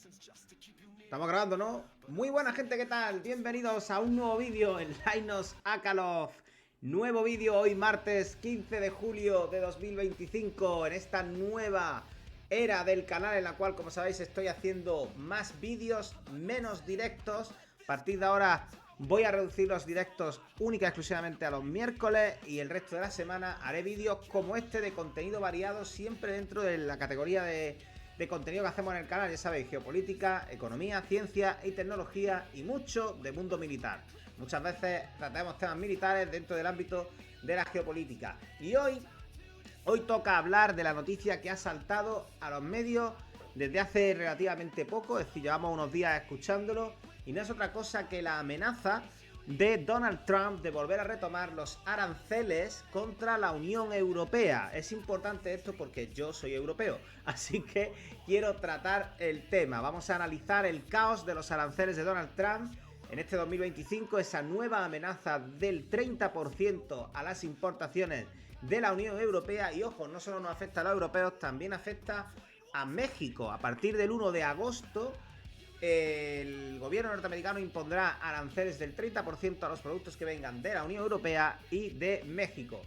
Estamos grabando, ¿no? Muy buena gente, ¿qué tal? Bienvenidos a un nuevo vídeo en Linus Akalov. Nuevo vídeo hoy martes 15 de julio de 2025 en esta nueva era del canal en la cual, como sabéis, estoy haciendo más vídeos, menos directos. A partir de ahora voy a reducir los directos única y exclusivamente a los miércoles y el resto de la semana haré vídeos como este de contenido variado, siempre dentro de la categoría de contenido que hacemos en el canal, ya sabéis, geopolítica, economía, ciencia y tecnología y mucho de mundo militar. Muchas veces tratamos temas militares dentro del ámbito de la geopolítica. Y hoy toca hablar de la noticia que ha saltado a los medios desde hace relativamente poco, es decir, llevamos unos días escuchándolo, y no es otra cosa que la amenaza de Donald Trump de volver a retomar los aranceles contra la Unión Europea. Es importante esto porque yo soy europeo, así que quiero tratar el tema. Vamos a analizar el caos de los aranceles de Donald Trump en este 2025, esa nueva amenaza del 30% a las importaciones de la Unión Europea. Y ojo, no solo nos afecta a los europeos, también afecta a México. A partir del 1 de agosto el gobierno norteamericano impondrá aranceles del 30% a los productos que vengan de la Unión Europea y de México.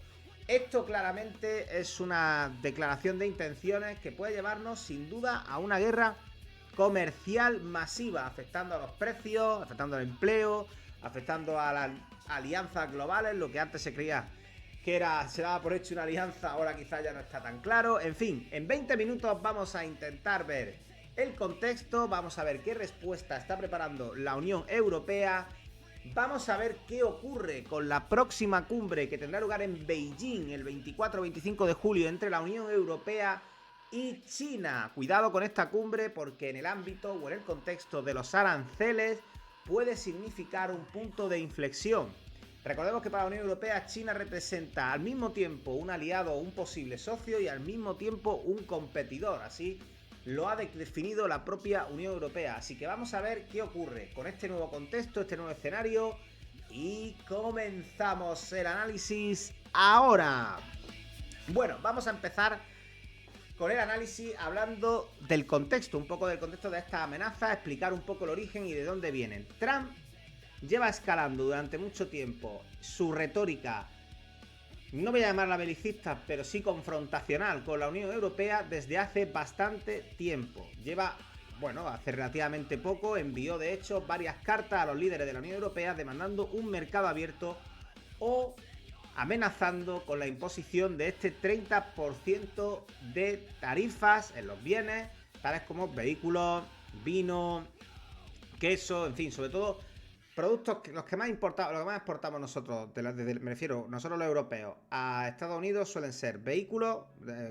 Esto claramente es una declaración de intenciones que puede llevarnos sin duda a una guerra comercial masiva, afectando a los precios, afectando al empleo, afectando a las alianzas globales, lo que antes se creía que se daba por hecho una alianza, ahora quizás ya no está tan claro. En fin, en 20 minutos vamos a intentar ver el contexto, vamos a ver qué respuesta está preparando la Unión Europea, vamos a ver qué ocurre con la próxima cumbre que tendrá lugar en Beijing el 24-25 de julio entre la Unión Europea y China. Cuidado con esta cumbre porque en el ámbito o en el contexto de los aranceles puede significar un punto de inflexión. Recordemos que para la Unión Europea China representa al mismo tiempo un aliado o un posible socio y al mismo tiempo un competidor, así lo ha definido la propia Unión Europea. Así que vamos a ver qué ocurre con este nuevo contexto, este nuevo escenario, y comenzamos el análisis ahora. Bueno, vamos a empezar con el análisis hablando del contexto, un poco del contexto de esta amenaza, explicar un poco el origen y de dónde vienen. Trump lleva escalando durante mucho tiempo su retórica, no voy a llamarla belicista, pero sí confrontacional con la Unión Europea desde hace bastante tiempo. Hace relativamente poco envió de hecho varias cartas a los líderes de la Unión Europea demandando un mercado abierto o amenazando con la imposición de este 30% de tarifas en los bienes, tales como vehículos, vino, queso, en fin, sobre todo productos que los que más exportamos nosotros, me refiero, nosotros los europeos, a Estados Unidos suelen ser vehículos,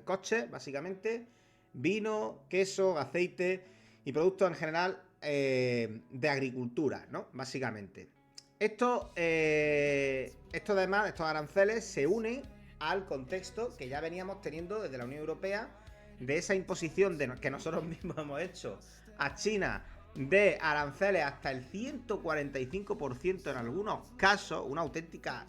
coches, básicamente, vino, queso, aceite y productos en general de agricultura, ¿no? Básicamente. Esto además, estos aranceles se unen al contexto que ya veníamos teniendo desde la Unión Europea de esa imposición que nosotros mismos hemos hecho a China de aranceles hasta el 145% en algunos casos, una auténtica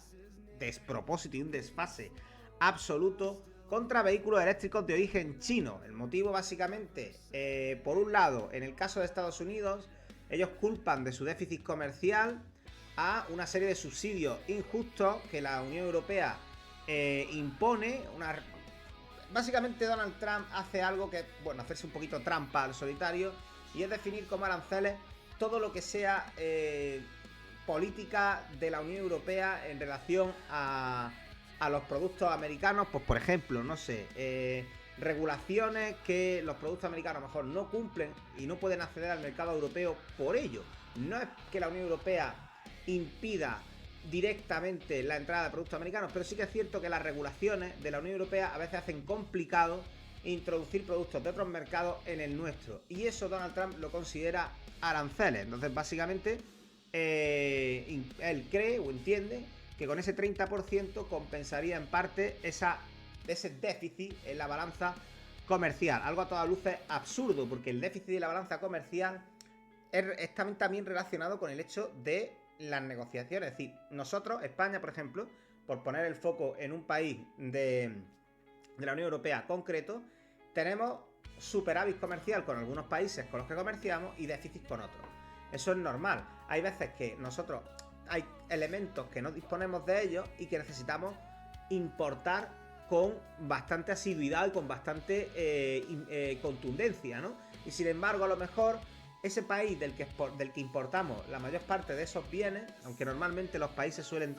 despropósito y un desfase absoluto contra vehículos eléctricos de origen chino. El motivo básicamente, por un lado, en el caso de Estados Unidos, ellos culpan de su déficit comercial a una serie de subsidios injustos que la Unión Europea impone. Básicamente Donald Trump hace algo que, hacerse un poquito trampa al solitario, y es definir como aranceles todo lo que sea política de la Unión Europea en relación a los productos americanos. Pues por ejemplo, no sé, regulaciones que los productos americanos a lo mejor no cumplen y no pueden acceder al mercado europeo por ello. No es que la Unión Europea impida directamente la entrada de productos americanos, pero sí que es cierto que las regulaciones de la Unión Europea a veces hacen complicado introducir productos de otros mercados en el nuestro, y eso Donald Trump lo considera aranceles. Entonces básicamente él cree o entiende que con ese 30% compensaría en parte ese déficit en la balanza comercial, algo a todas luces absurdo, porque el déficit de la balanza comercial está también relacionado con el hecho de las negociaciones. Es decir, nosotros, España por ejemplo, por poner el foco en un país de la Unión Europea concreto, tenemos superávit comercial con algunos países con los que comerciamos y déficit con otros. Eso es normal. Hay veces que nosotros hay elementos que no disponemos de ellos y que necesitamos importar con bastante asiduidad y con bastante contundencia, ¿no? Y sin embargo, a lo mejor ese país del que importamos la mayor parte de esos bienes, aunque normalmente los países suelen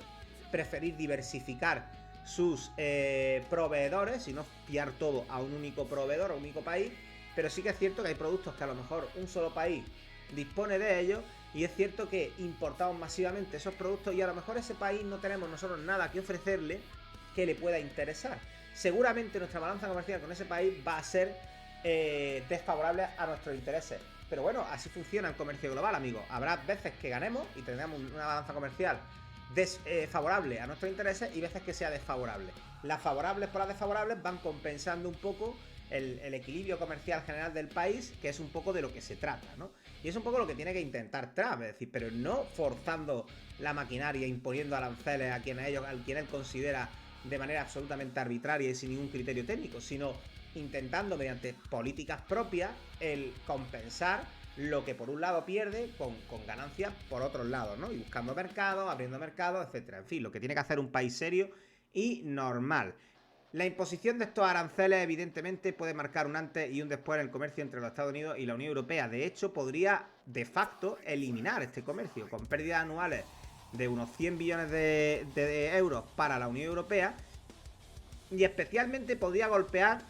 preferir diversificar sus proveedores y no fiar todo a un único proveedor, a un único país, pero sí que es cierto que hay productos que a lo mejor un solo país dispone de ellos y es cierto que importamos masivamente esos productos y a lo mejor ese país no tenemos nosotros nada que ofrecerle que le pueda interesar. Seguramente nuestra balanza comercial con ese país va a ser desfavorable a nuestros intereses. Pero bueno, así funciona el comercio global, amigos. Habrá veces que ganemos y tendremos una balanza comercial favorable a nuestros intereses y veces que sea desfavorable. Las favorables por las desfavorables van compensando un poco el equilibrio comercial general del país, que es un poco de lo que se trata, ¿no? Y es un poco lo que tiene que intentar Trump, es decir, pero no forzando la maquinaria, imponiendo aranceles a quien él considera de manera absolutamente arbitraria y sin ningún criterio técnico, sino intentando mediante políticas propias el compensar lo que por un lado pierde con ganancias por otros lados, ¿no? Y buscando mercados, abriendo mercados, etcétera. En fin, lo que tiene que hacer un país serio y normal. La imposición de estos aranceles evidentemente puede marcar un antes y un después en el comercio entre los Estados Unidos y la Unión Europea. De hecho, podría de facto eliminar este comercio con pérdidas anuales de unos 100 billones de euros para la Unión Europea y especialmente podría golpear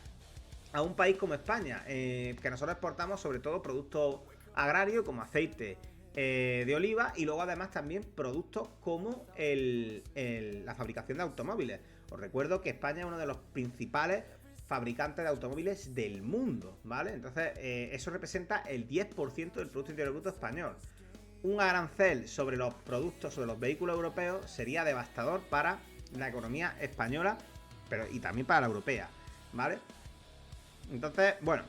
a un país como España, que nosotros exportamos sobre todo productos agrarios como aceite de oliva y luego además también productos como la fabricación de automóviles. Os recuerdo que España es uno de los principales fabricantes de automóviles del mundo, ¿vale? Entonces eso representa el 10% del Producto Interior Bruto español. Un arancel sobre los productos, sobre los vehículos europeos sería devastador para la economía española, pero y también para la europea, ¿vale? Entonces, bueno,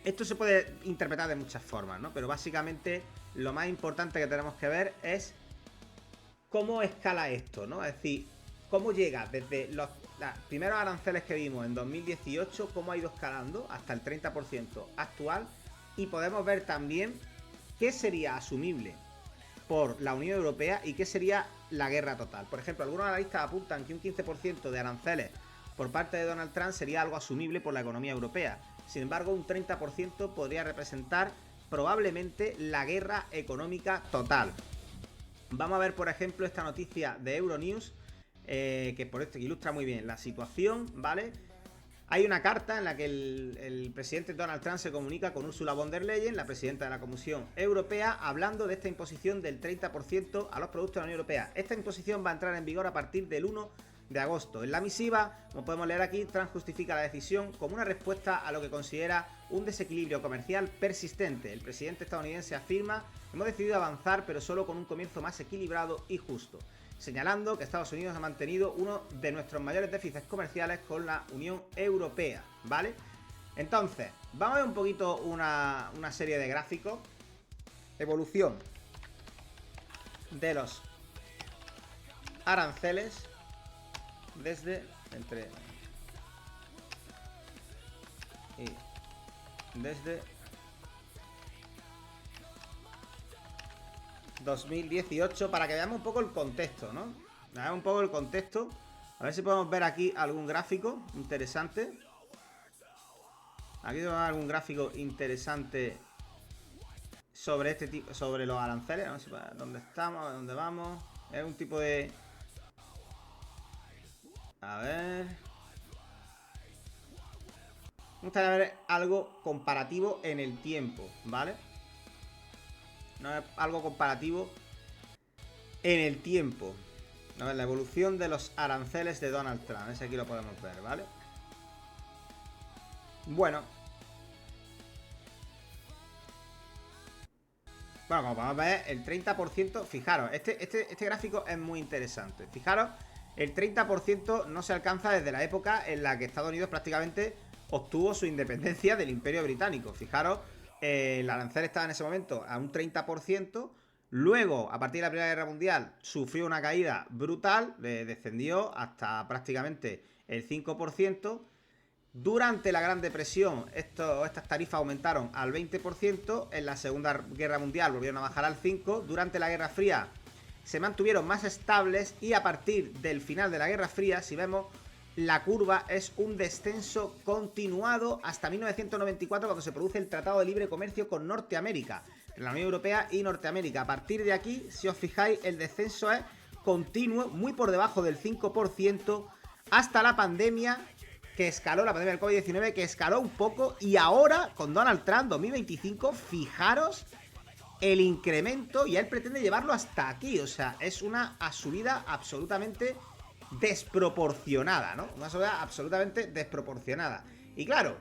esto se puede interpretar de muchas formas, ¿no? Pero básicamente lo más importante que tenemos que ver es cómo escala esto, ¿no? Es decir, cómo llega desde los primeros aranceles que vimos en 2018, cómo ha ido escalando hasta el 30% actual, y podemos ver también qué sería asumible por la Unión Europea y qué sería la guerra total. Por ejemplo, algunos analistas apuntan que un 15% de aranceles por parte de Donald Trump sería algo asumible por la economía europea. Sin embargo, un 30% podría representar probablemente la guerra económica total. Vamos a ver, por ejemplo, esta noticia de Euronews, que por esto ilustra muy bien la situación, ¿vale? Hay una carta en la que el presidente Donald Trump se comunica con Ursula von der Leyen, la presidenta de la Comisión Europea, hablando de esta imposición del 30% a los productos de la Unión Europea. Esta imposición va a entrar en vigor a partir del 1 de agosto. En la misiva, como podemos leer aquí, Trump justifica la decisión como una respuesta a lo que considera un desequilibrio comercial persistente. El presidente estadounidense afirma: hemos decidido avanzar, pero solo con un comienzo más equilibrado y justo, señalando que Estados Unidos ha mantenido uno de nuestros mayores déficits comerciales con la Unión Europea, ¿vale? Entonces, vamos a ver un poquito una serie de gráficos. Evolución de los aranceles desde desde 2018 para que veamos un poco el contexto, ¿no? Veamos un poco el contexto. A ver si podemos ver aquí algún gráfico interesante. Aquí tenemos algún gráfico interesante sobre este tipo, sobre los aranceles. No sé dónde estamos, dónde vamos. Es un tipo de... A ver... Me gustaría ver algo comparativo en el tiempo, ¿vale? No es algo comparativo en el tiempo. A ver, la evolución de los aranceles de Donald Trump. Ese aquí lo podemos ver, ¿vale? Bueno, como podemos ver, el 30%, fijaros, este gráfico es muy interesante. Fijaros, el 30% no se alcanza desde la época en la que Estados Unidos prácticamente obtuvo su independencia del Imperio Británico. Fijaros, el arancel estaba en ese momento a un 30%. Luego, a partir de la Primera Guerra Mundial, sufrió una caída brutal, descendió hasta prácticamente el 5%. Durante la Gran Depresión estas tarifas aumentaron al 20%, en la Segunda Guerra Mundial volvieron a bajar al 5%, durante la Guerra Fría se mantuvieron más estables y a partir del final de la Guerra Fría, si vemos, la curva es un descenso continuado hasta 1994, cuando se produce el Tratado de Libre Comercio con Norteamérica, entre la Unión Europea y Norteamérica. A partir de aquí, si os fijáis, el descenso es continuo, muy por debajo del 5%, hasta la pandemia, que escaló, la pandemia del COVID-19, que escaló un poco, y ahora, con Donald Trump 2025, fijaros el incremento, y él pretende llevarlo hasta aquí. O sea, es una subida absolutamente desproporcionada, ¿no? Una subida absolutamente desproporcionada. Y claro,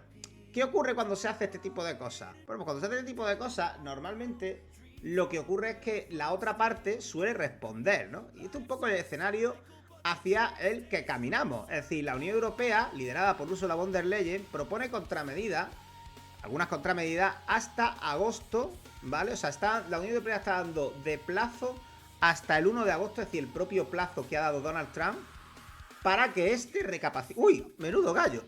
¿qué ocurre cuando se hace este tipo de cosas? Bueno, pues cuando se hace este tipo de cosas, normalmente lo que ocurre es que la otra parte suele responder, ¿no? Y esto es un poco el escenario hacia el que caminamos. Es decir, la Unión Europea, liderada por Ursula von der Leyen, propone contramedidas, algunas contramedidas, hasta agosto, ¿vale? O sea, la Unión Europea está dando de plazo hasta el 1 de agosto, es decir, el propio plazo que ha dado Donald Trump, para que este recapacite. ¡Uy! Menudo gallo.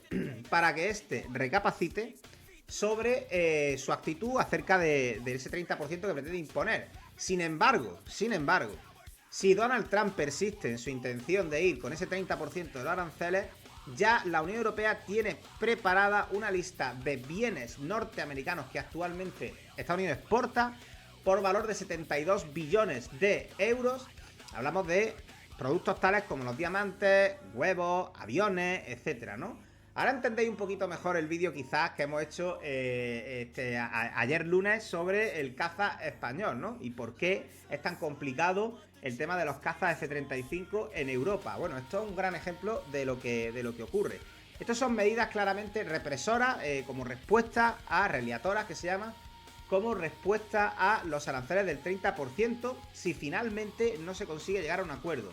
Para que este recapacite sobre su actitud acerca de ese 30% que pretende imponer. Sin embargo, si Donald Trump persiste en su intención de ir con ese 30% de los aranceles, ya la Unión Europea tiene preparada una lista de bienes norteamericanos que actualmente Estados Unidos exporta por valor de 72 billones de euros. Hablamos de productos tales como los diamantes, huevos, aviones, etcétera, ¿no? Ahora entendéis un poquito mejor el vídeo quizás que hemos hecho ayer lunes sobre el caza español, ¿no? Y por qué es tan complicado el tema de los cazas F-35 en Europa. Bueno, esto es un gran ejemplo de lo que ocurre. Estas son medidas claramente represoras, como respuesta a reliatoras, que se llama, como respuesta a los aranceles del 30%, si finalmente no se consigue llegar a un acuerdo.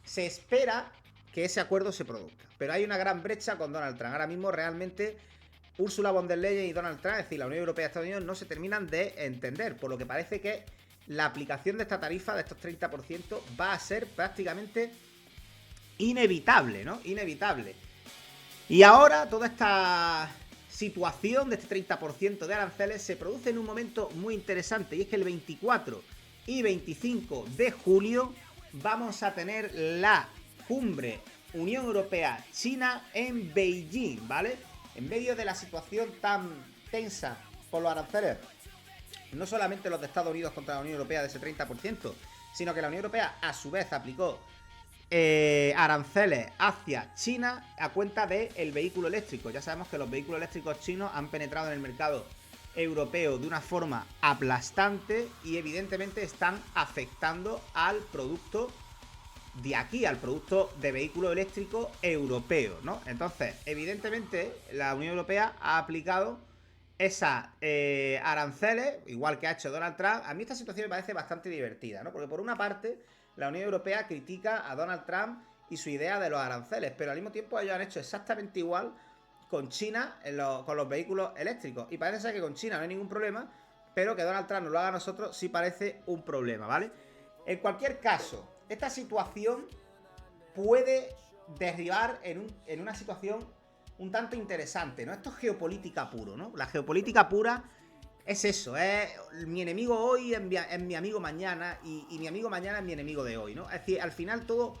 Se espera que ese acuerdo se produzca, pero hay una gran brecha con Donald Trump. Ahora mismo realmente Ursula von der Leyen y Donald Trump, es decir, la Unión Europea y Estados Unidos, no se terminan de entender, por lo que parece que la aplicación de esta tarifa, de estos 30%, va a ser prácticamente inevitable, ¿no? Inevitable. Y ahora toda esta situación de este 30% de aranceles se produce en un momento muy interesante, y es que el 24 y 25 de julio vamos a tener la cumbre Unión Europea-China en Beijing, ¿vale? En medio de la situación tan tensa por los aranceles, no solamente los de Estados Unidos contra la Unión Europea de ese 30%, sino que la Unión Europea a su vez aplicó aranceles hacia China a cuenta del vehículo eléctrico. Ya sabemos que los vehículos eléctricos chinos han penetrado en el mercado europeo de una forma aplastante y evidentemente están afectando al producto de aquí, al producto de vehículo eléctrico europeo, ¿no? Entonces, evidentemente, la Unión Europea ha aplicado esas aranceles, igual que ha hecho Donald Trump. A mí esta situación me parece bastante divertida, ¿no? Porque por una parte, la Unión Europea critica a Donald Trump y su idea de los aranceles, pero al mismo tiempo ellos han hecho exactamente igual con China con los vehículos eléctricos. Y parece ser que con China no hay ningún problema, pero que Donald Trump nos lo haga a nosotros sí parece un problema, ¿vale? En cualquier caso, esta situación puede derribar en una situación un tanto interesante, ¿no? Esto es geopolítica puro, ¿no? La geopolítica pura es eso, es mi enemigo hoy es mi amigo mañana y mi amigo mañana es mi enemigo de hoy, ¿no? Es decir, al final todo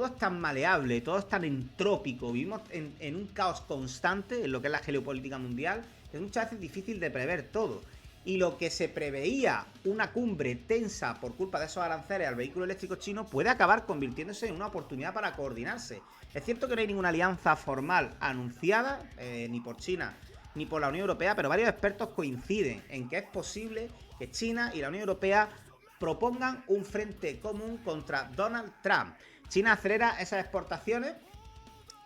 es tan maleable, todo es tan entrópico, vivimos en un caos constante en lo que es la geopolítica mundial, que es muchas veces difícil de prever todo. Y lo que se preveía una cumbre tensa por culpa de esos aranceles al vehículo eléctrico chino puede acabar convirtiéndose en una oportunidad para coordinarse. Es cierto que no hay ninguna alianza formal anunciada, ni por China ni por la Unión Europea, pero varios expertos coinciden en que es posible que China y la Unión Europea propongan un frente común contra Donald Trump. China acelera esas exportaciones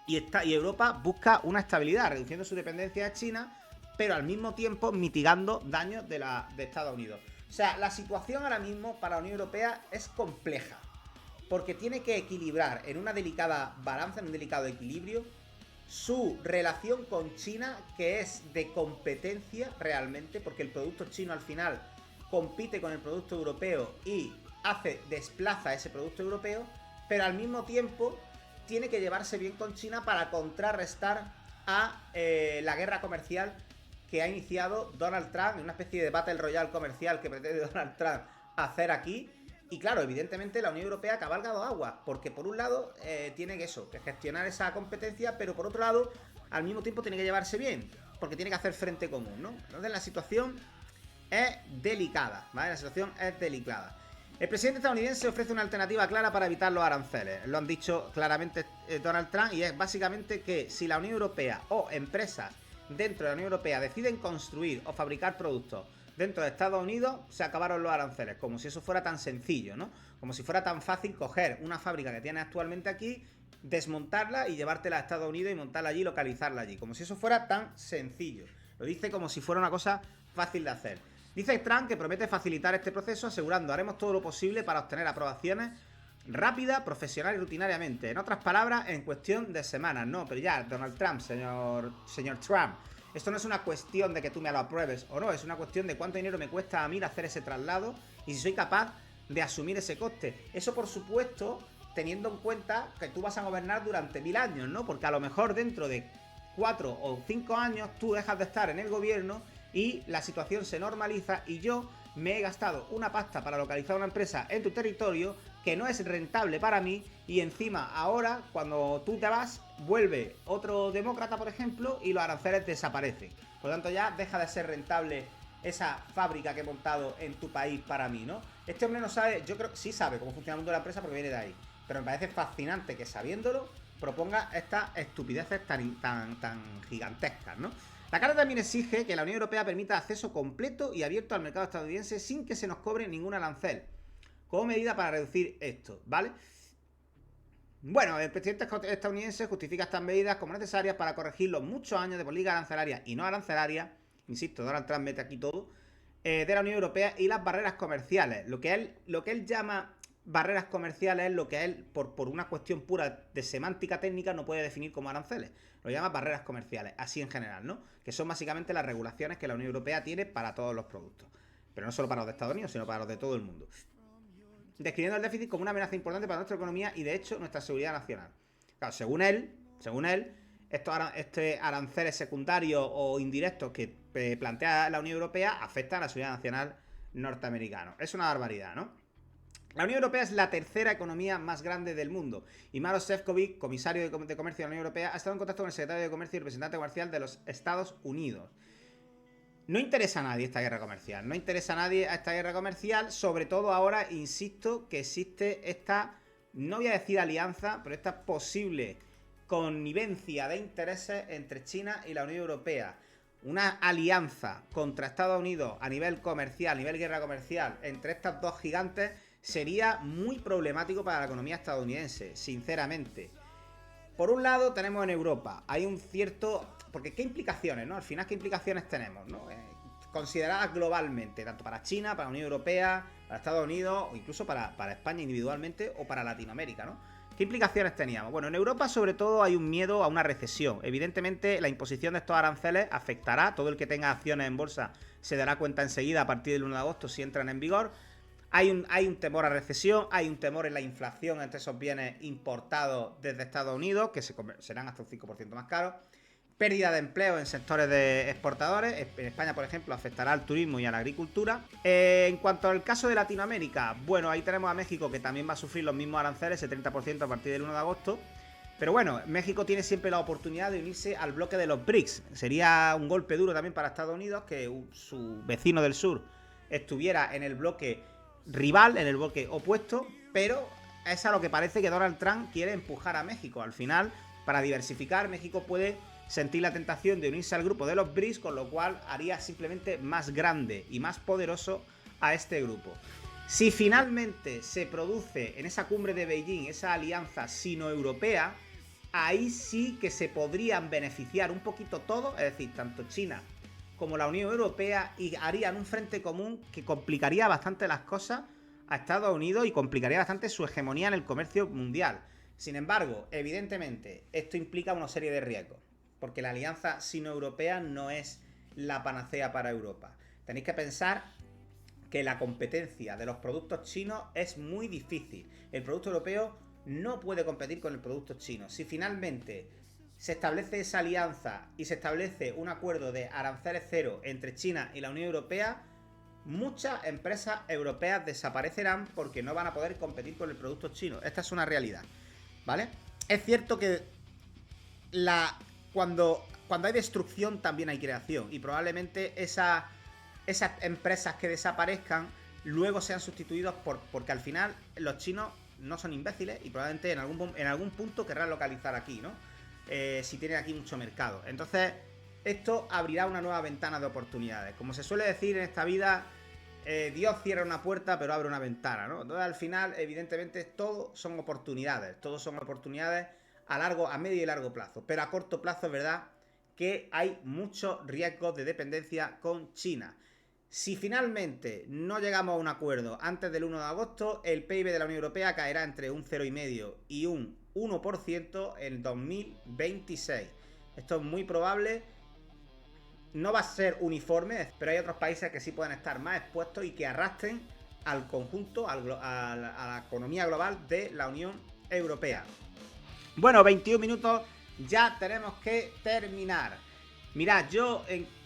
y Europa busca una estabilidad, reduciendo su dependencia de China, pero al mismo tiempo mitigando daños de Estados Unidos. O sea, la situación ahora mismo para la Unión Europea es compleja, porque tiene que equilibrar en una delicada balanza, en un delicado equilibrio, su relación con China, que es de competencia realmente, porque el producto chino al final compite con el producto europeo y desplaza ese producto europeo, pero al mismo tiempo tiene que llevarse bien con China para contrarrestar a la guerra comercial que ha iniciado Donald Trump, en una especie de Battle Royale comercial que pretende Donald Trump hacer aquí. Y claro, evidentemente la Unión Europea ha cabalgado agua, porque por un lado tiene que gestionar esa competencia, pero por otro lado, al mismo tiempo tiene que llevarse bien, porque tiene que hacer frente común, ¿no? Entonces la situación es delicada, ¿vale? La situación es delicada. El presidente estadounidense ofrece una alternativa clara para evitar los aranceles. Lo han dicho claramente Donald Trump, y es básicamente que si la Unión Europea o empresas dentro de la Unión Europea deciden construir o fabricar productos dentro de Estados Unidos, se acabaron los aranceles, como si eso fuera tan sencillo, ¿no? Como si fuera tan fácil coger una fábrica que tienes actualmente aquí, desmontarla y llevártela a Estados Unidos y montarla allí y localizarla allí, como si eso fuera tan sencillo. Lo dice como si fuera una cosa fácil de hacer. Dice Trump que promete facilitar este proceso, asegurando: haremos todo lo posible para obtener aprobaciones rápida, profesional y rutinariamente. En otras palabras, en cuestión de semanas. No, pero ya, Donald Trump, señor Trump, esto no es una cuestión de que tú me lo apruebes o no, es una cuestión de cuánto dinero me cuesta a mí hacer ese traslado y si soy capaz de asumir ese coste. Eso, por supuesto, teniendo en cuenta que tú vas a gobernar durante 1000 años, ¿no? Porque a lo mejor dentro de 4 o 5 años tú dejas de estar en el gobierno y la situación se normaliza y yo me he gastado una pasta para localizar una empresa en tu territorio que no es rentable para mí, y encima ahora, cuando tú te vas, vuelve otro demócrata, por ejemplo, y los aranceles desaparecen. Por lo tanto, ya deja de ser rentable esa fábrica que he montado en tu país para mí, ¿no? Este hombre no sabe, yo creo que sí sabe cómo funciona el mundo de la empresa porque viene de ahí, pero me parece fascinante que, sabiéndolo, proponga estas estupideces tan gigantescas, ¿no? La carta también exige que la Unión Europea permita acceso completo y abierto al mercado estadounidense sin que se nos cobre ningún arancel, como medida para reducir esto, ¿vale? Bueno, el presidente estadounidense justifica estas medidas como necesarias para corregir los muchos años de política arancelaria y no arancelaria, insisto, Donald Trump mete aquí todo, de la Unión Europea, y las barreras comerciales. Lo que él llama barreras comerciales es lo que él, por una cuestión pura de semántica técnica, no puede definir como aranceles. Lo llama barreras comerciales, así en general, ¿no? Que son básicamente las regulaciones que la Unión Europea tiene para todos los productos. Pero no solo para los de Estados Unidos, sino para los de todo el mundo. Describiendo el déficit como una amenaza importante para nuestra economía y, de hecho, nuestra seguridad nacional. Claro, según él, estos aranceles secundarios o indirectos que plantea la Unión Europea afectan a la seguridad nacional norteamericana. Es una barbaridad, ¿no? La Unión Europea es la tercera economía más grande del mundo, y Maroš Šefčovič, comisario de Comercio de la Unión Europea, ha estado en contacto con el secretario de Comercio y representante comercial de los Estados Unidos. No interesa a nadie esta guerra comercial, sobre todo ahora, insisto, que existe esta, no voy a decir alianza, pero esta posible connivencia de intereses entre China y la Unión Europea. Una alianza contra Estados Unidos a nivel comercial, a nivel guerra comercial, entre estas dos gigantes, sería muy problemático para la economía estadounidense, sinceramente. Por un lado tenemos en Europa, hay un cierto... Porque ¿qué implicaciones, no? Al final, ¿qué implicaciones tenemos, no? Consideradas globalmente, tanto para China, para la Unión Europea, para Estados Unidos, o incluso para España individualmente, o para Latinoamérica, ¿no? ¿Qué implicaciones teníamos? Bueno, en Europa sobre todo hay un miedo a una recesión. Evidentemente, la imposición de estos aranceles afectará. Todo el que tenga acciones en bolsa se dará cuenta enseguida a partir del 1 de agosto si entran en vigor. Hay un temor a recesión, hay un temor en la inflación entre esos bienes importados desde Estados Unidos, que serán hasta un 5% más caros. Pérdida de empleo en sectores de exportadores. En España, por ejemplo, afectará al turismo y a la agricultura. En cuanto al caso de Latinoamérica, bueno, ahí tenemos a México, que también va a sufrir los mismos aranceles, ese 30% a partir del 1 de agosto. Pero bueno, México tiene siempre la oportunidad de unirse al bloque de los BRICS. Sería un golpe duro también para Estados Unidos que su vecino del sur estuviera en el bloque rival, en el bloque opuesto, pero es a lo que parece que Donald Trump quiere empujar a México. Al final, para diversificar, México puede sentir la tentación de unirse al grupo de los BRICS, con lo cual haría simplemente más grande y más poderoso a este grupo. Si finalmente se produce en esa cumbre de Beijing esa alianza sino-europea, ahí sí que se podrían beneficiar un poquito todos, es decir, tanto China como la Unión Europea, y harían un frente común que complicaría bastante las cosas a Estados Unidos y complicaría bastante su hegemonía en el comercio mundial. Sin embargo, evidentemente, esto implica una serie de riesgos, porque la alianza sino-europea no es la panacea para Europa. Tenéis que pensar que la competencia de los productos chinos es muy difícil. El producto europeo no puede competir con el producto chino. Si finalmente se establece esa alianza y se establece un acuerdo de aranceles cero entre China y la Unión Europea, muchas empresas europeas desaparecerán porque no van a poder competir con el producto chino. Esta es una realidad, ¿vale? Es cierto que cuando hay destrucción también hay creación, y probablemente esas empresas que desaparezcan luego sean sustituidas porque al final los chinos no son imbéciles y probablemente en algún punto querrán localizar aquí, ¿no? Si tienen aquí mucho mercado. Entonces, esto abrirá una nueva ventana de oportunidades. Como se suele decir en esta vida, Dios cierra una puerta pero abre una ventana, ¿no? Entonces, al final, evidentemente, todo son oportunidades. Todos son oportunidades a medio y largo plazo. Pero a corto plazo es verdad que hay muchos riesgos de dependencia con China. Si finalmente no llegamos a un acuerdo antes del 1 de agosto, el PIB de la Unión Europea caerá entre un 0,5 y un 1% en 2026. Esto es muy probable. No va a ser uniforme, pero hay otros países que sí pueden estar más expuestos y que arrastren al conjunto, a la economía global de la Unión Europea. Bueno, 21 minutos, ya tenemos que terminar. Mirad,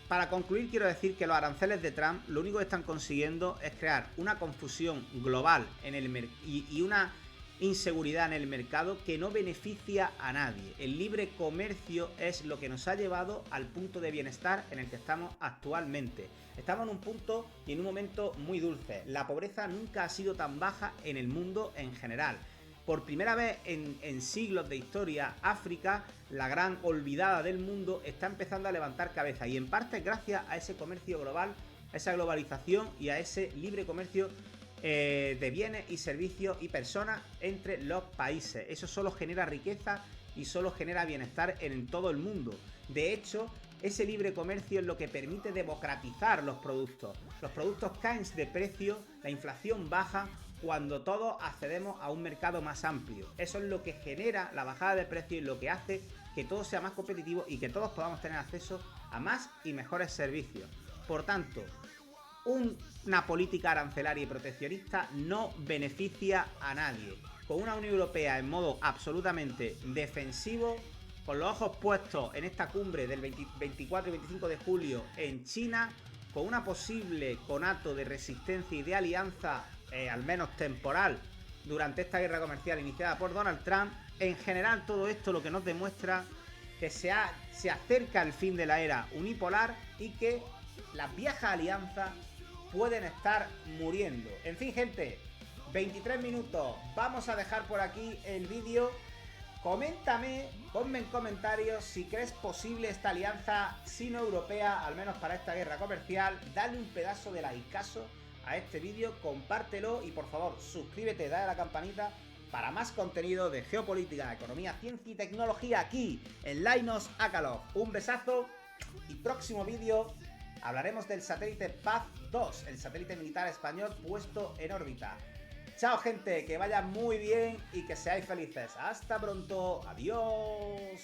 para concluir quiero decir que los aranceles de Trump lo único que están consiguiendo es crear una confusión global y una inseguridad en el mercado que no beneficia a nadie. El libre comercio es lo que nos ha llevado al punto de bienestar en el que estamos actualmente. Estamos en un punto y en un momento muy dulce. La pobreza nunca ha sido tan baja en el mundo en general. Por primera vez en siglos de historia, África, la gran olvidada del mundo, está empezando a levantar cabeza, y en parte gracias a ese comercio global, a esa globalización y a ese libre comercio de bienes y servicios y personas entre los países. Eso solo genera riqueza y solo genera bienestar en todo el mundo. De hecho, ese libre comercio es lo que permite democratizar los productos. Los productos caen de precio, la inflación baja cuando todos accedemos a un mercado más amplio. Eso es lo que genera la bajada de precio y lo que hace que todo sea más competitivo y que todos podamos tener acceso a más y mejores servicios. Por tanto, una política arancelaria y proteccionista no beneficia a nadie. Con una Unión Europea en modo absolutamente defensivo, con los ojos puestos en esta cumbre del 24 y 25 de julio en China, con una posible conato de resistencia y de alianza, al menos temporal, durante esta guerra comercial iniciada por Donald Trump, en general todo esto lo que nos demuestra que se acerca el fin de la era unipolar y que las viejas alianzas pueden estar muriendo. En fin, gente, 23 minutos. Vamos a dejar por aquí el vídeo. Coméntame, ponme en comentarios si crees posible esta alianza sino-europea, al menos para esta guerra comercial. Dale un pedazo de likeazo a este vídeo, compártelo y por favor suscríbete, dale a la campanita para más contenido de geopolítica, economía, ciencia y tecnología aquí en Linus Akalov. Un besazo y próximo vídeo hablaremos del satélite Paz 2, el satélite militar español puesto en órbita. Chao, gente, que vaya muy bien y que seáis felices. Hasta pronto, adiós.